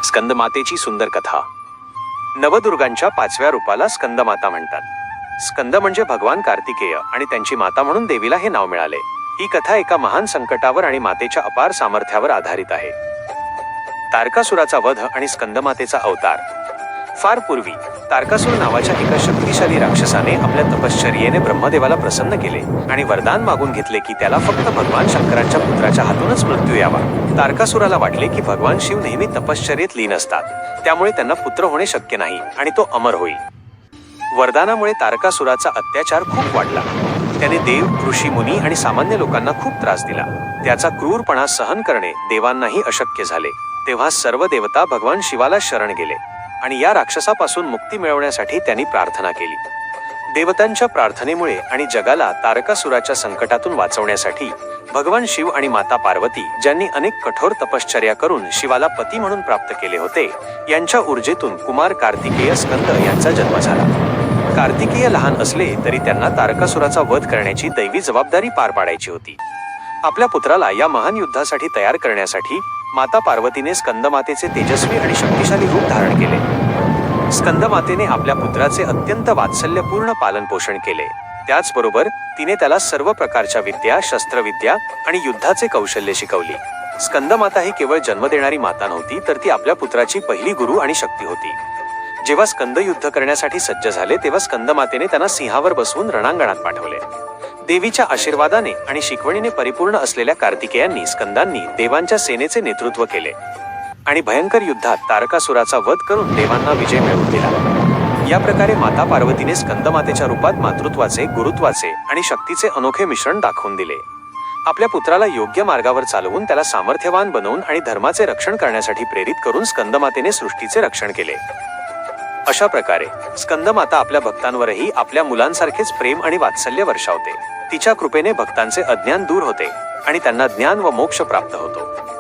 स्कंदमातेची सुंदर कथा। नवदुर्गांच्या 5व्या रूपाला स्कंदमाता म्हणतात। स्कंद म्हणजे भगवान कार्तिकेय आणि त्यांची माता म्हणून देवीला हे नाव मिळाले। ही कथा एका महान संकटावर आणि मातेच्या अपार सामर्थ्यावर आधारित आहे। तारकासुराचा वध आणि स्कंदमातेचा अवतार। फार पूर्वी तारकासुर नावाच्या एका शक्तिशाली राक्षसाने आपल्या तपश्चर्येने ब्रह्मदेवाला प्रसन्न केले आणि वरदान मागून घेतले की त्याला फक्त भगवान शंकरांच्या पुत्राच्या हातूनच मृत्यू यावा। तारकासुराला वाटले की भगवान शिव नेहमी तपश्चर्येत लीन असतात, त्यामुळे त्यांना पुत्र होणे शक्य नाही आणि तो अमर होईल। वरदानामुळे तारकासुराचा अत्याचार खूप वाढला। त्याने देव, ऋषी, मुनी आणि सामान्य लोकांना खूप त्रास दिला। त्याचा क्रूरपणा सहन करणे देवांनाही अशक्य झाले। तेव्हा सर्व देवता भगवान शिवाला शरण गेले आणि या राक्षसापासून मुक्ती मिळवण्यासाठी त्यांनी प्रार्थना केली। देवतांच्या प्रार्थनेमुळे आणि जगाला तारकासुराच्या संकटातून वाचवण्यासाठी भगवान शिव आणि माता पार्वती, ज्यांनी अनेक कठोर तपश्चर्या करून शिवाला पती म्हणून प्राप्त केले होते, यांच्या ऊर्जेतून कुमार कार्तिकेय स्कंद यांचा जन्म झाला। कार्तिकेय लहान असले तरी त्यांना तारकासुराचा वध करण्याची दैवी जबाबदारी पार पाडायची होती। आपल्या पुत्राला या महान युद्धासाठी तयार करण्यासाठी माता पार्वतीने स्कंदमातेचे तेजस्वी आणि शक्तिशाली रूप धारण केले। स्कंदमातेने आपल्या पुत्राचे अत्यंत वात्सल्यपूर्ण पालनपोषण केले। त्याचबरोबर तिने त्याला सर्व प्रकारच्या विद्या, शस्त्रविद्या आणि युद्धाचे कौशल्य शिकवली। स्कंदमाता ही केवळ जन्म देणारी माता नव्हती, तर ती आपल्या पुत्राची पहिली गुरु आणि शक्ती होती। जेव्हा स्कंद युद्ध करण्यासाठी सज्ज झाले तेव्हा स्कंदमातेने त्यांना सिंहावर बसवून रणांगणात पाठवले। देवीच्या आशीर्वादाने आणि शिकवणीने परिपूर्ण असलेल्या कार्तिकेयांनी स्कंदांनी देवांच्या सेनेचे नेतृत्व केले आणि भयंकर युद्धात तारकासुराचा वध करून देवांना विजय मिळवून दिला। या प्रकारे माता पार्वतीने स्कंदमातेच्या रूपात मातृत्वाचे, गुरुत्वाचे आणि शक्तीचे अनोखे मिश्रण दाखवून दिले। आपल्या पुत्राला योग्य मार्गावर चालवून त्याला सामर्थ्यवान बनवून आणि धर्माचे रक्षण करण्यासाठी प्रेरित करून स्कंदमातेने सृष्टीचे रक्षण केले। अशा प्रकारे स्कंदमाता आपल्या भक्तांवरही आपल्या मुलांसारखेच प्रेम आणि वात्सल्य वर्षावते। तिच्या कृपेने भक्तांचे अज्ञान दूर होते आणि त्यांना ज्ञान व मोक्ष प्राप्त होतो।